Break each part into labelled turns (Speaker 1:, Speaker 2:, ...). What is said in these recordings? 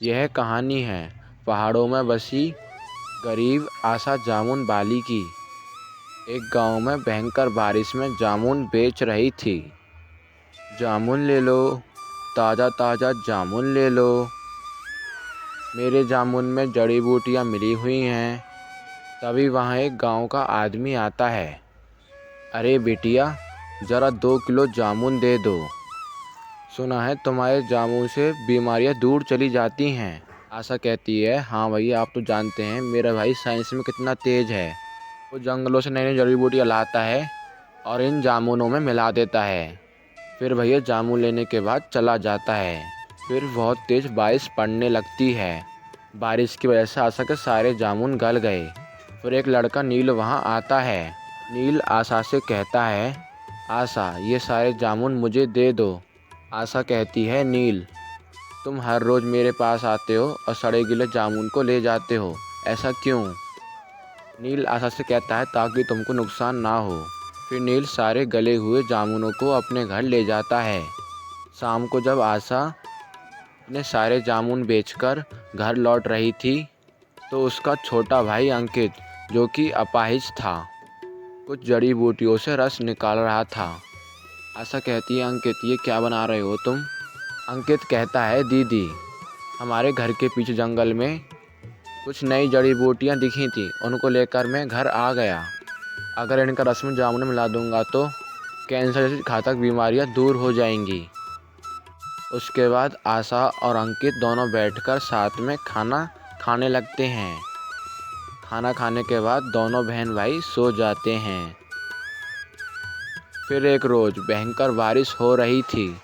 Speaker 1: यह कहानी है पहाड़ों में बसी गरीब आशा जामुन बाली की। एक गांव में भयंकर बारिश में जामुन बेच रही थी। जामुन ले लो, ताज़ा ताज़ा जामुन ले लो, मेरे जामुन में जड़ी बूटियाँ मिली हुई हैं। तभी वहाँ एक गांव का आदमी आता है। अरे बिटिया, ज़रा 2 किलो जामुन दे दो। सुना है तुम्हारे जामुन से बीमारियां दूर चली जाती हैं। आशा कहती है, हाँ भैया, आप तो जानते हैं मेरा भाई साइंस में कितना तेज है। वो जंगलों से नई नई जड़ी बूटियाँ लाता है और इन जामुनों में मिला देता है। फिर भैया जामुन लेने के बाद चला जाता है। फिर बहुत तेज बारिश पड़ने लगती है। बारिश की वजह से आशा के सारे जामुन गल गए। फिर एक लड़का नील वहाँ आता है। नील आशा से कहता है, आशा, ये सारे जामुन मुझे दे दो। आशा कहती है, नील, तुम हर रोज़ मेरे पास आते हो और सड़े गीले जामुन को ले जाते हो, ऐसा क्यों? नील आशा से कहता है, ताकि तुमको नुकसान ना हो। फिर नील सारे गले हुए जामुनों को अपने घर ले जाता है। शाम को जब आशा अपने सारे जामुन बेचकर घर लौट रही थी, तो उसका छोटा भाई अंकित, जो कि अपाहिज था, कुछ जड़ी बूटियों से रस निकाल रहा था। आशा कहती है, अंकित, ये क्या बना रहे हो तुम? अंकित कहता है, दीदी, हमारे घर के पीछे जंगल में कुछ नई जड़ी बूटियाँ दिखी थी, उनको लेकर मैं घर आ गया। अगर इनका रस में जामुन मिला दूंगा तो कैंसर जैसी घातक बीमारियाँ दूर हो जाएंगी। उसके बाद आशा और अंकित दोनों बैठकर साथ में खाना खाने लगते हैं। खाना खाने के बाद दोनों बहन भाई सो जाते हैं। फिर एक रोज़ भयंकर बारिश हो रही थी।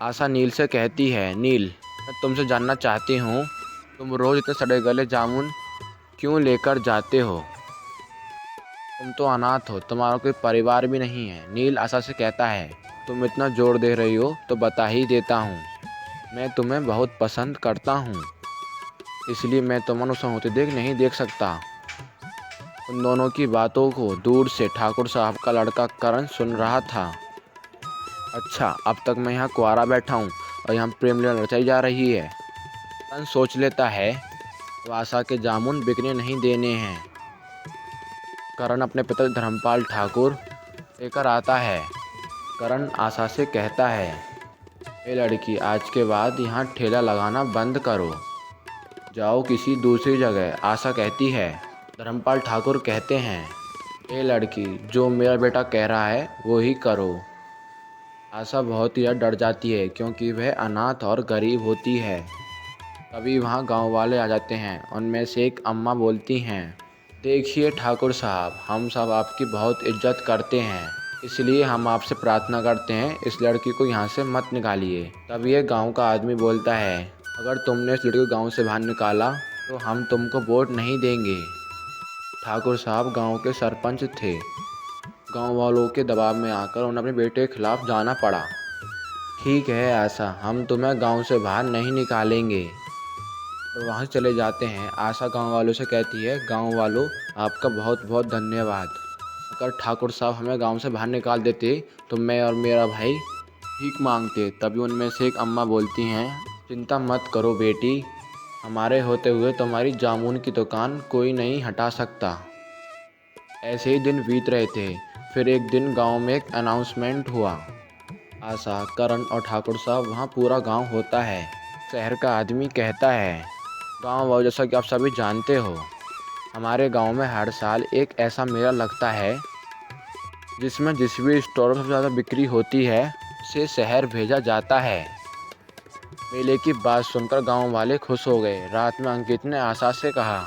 Speaker 1: आशा नील से कहती है, नील, मैं तुमसे जानना चाहती हूँ, तुम रोज़ इतने सड़े गले जामुन क्यों लेकर जाते हो? तुम तो अनाथ हो, तुम्हारा कोई परिवार भी नहीं है। नील आशा से कहता है, तुम इतना जोर दे रही हो तो बता ही देता हूँ, मैं तुम्हें बहुत पसंद करता हूँ, इसलिए मैं तुम्हें उस होते नहीं देख सकता। उन दोनों की बातों को दूर से ठाकुर साहब का लड़का करण सुन रहा था। अच्छा, अब तक मैं यहाँ कुंवारा बैठा हूँ और यहाँ प्रेम लीला रचाई जा रही है। करण सोच लेता है, वो आशा के जामुन बिकने नहीं देने हैं। करण अपने पिता धर्मपाल ठाकुर लेकर आता है। करण आशा से कहता है, ए लड़की, आज के बाद यहाँ ठेला लगाना बंद करो, जाओ किसी दूसरी जगह। आशा कहती है। धर्मपाल ठाकुर कहते हैं, ए लड़की, जो मेरा बेटा कह रहा है वो ही करो। आशा बहुत ही ज़्यादा डर जाती है, क्योंकि वह अनाथ और गरीब होती है। तभी वहाँ गांव वाले आ जाते हैं। उनमें से एक अम्मा बोलती हैं, देखिए ठाकुर साहब, हम सब आपकी बहुत इज्जत करते हैं, इसलिए हम आपसे प्रार्थना करते हैं, इस लड़की को यहाँ से मत निकालिए। तब ये गांव का आदमी बोलता है, अगर तुमने इस लड़की को गांव से बाहर निकाला तो हम तुमको वोट नहीं देंगे। ठाकुर साहब गांव के सरपंच थे। गांव वालों के दबाव में आकर उन्हें अपने बेटे के खिलाफ जाना पड़ा। ठीक है आशा, हम तुम्हें गांव से बाहर नहीं निकालेंगे। और वहाँ से चले जाते हैं। आशा गांव वालों से कहती है, गांव वालों, आपका बहुत बहुत धन्यवाद। अगर ठाकुर साहब हमें गांव से बाहर निकाल देते तो मैं और मेरा भाई भीख मांगते। तभी उनमें से एक अम्मा बोलती हैं, चिंता मत करो बेटी, हमारे होते हुए तुम्हारी जामुन की दुकान कोई नहीं हटा सकता। ऐसे ही दिन बीत रहे थे। फिर एक दिन गांव में एक अनाउंसमेंट हुआ। आशा, करण और ठाकुर साहब, वहाँ पूरा गांव होता है। शहर का आदमी कहता है, गांव वालों, जैसा कि आप सभी जानते हो, हमारे गांव में हर साल एक ऐसा मेला लगता है जिसमें जिस भी स्टोर में सबसे ज़्यादा बिक्री होती है उसे शहर भेजा जाता है। मेले की बात सुनकर गांव वाले खुश हो गए। रात में अंकित ने आशा से कहा,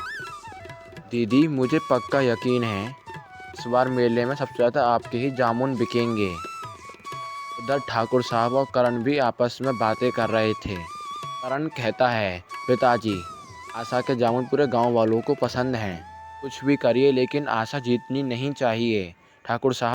Speaker 1: दीदी, मुझे पक्का यकीन है इस बार मेले में सबसे ज़्यादा आपके ही जामुन बिकेंगे। उधर ठाकुर साहब और करण भी आपस में बातें कर रहे थे। करण कहता है, पिताजी, आशा के जामुन पूरे गांव वालों को पसंद हैं, कुछ भी करिए लेकिन आशा जीतनी नहीं चाहिए। ठाकुर साहब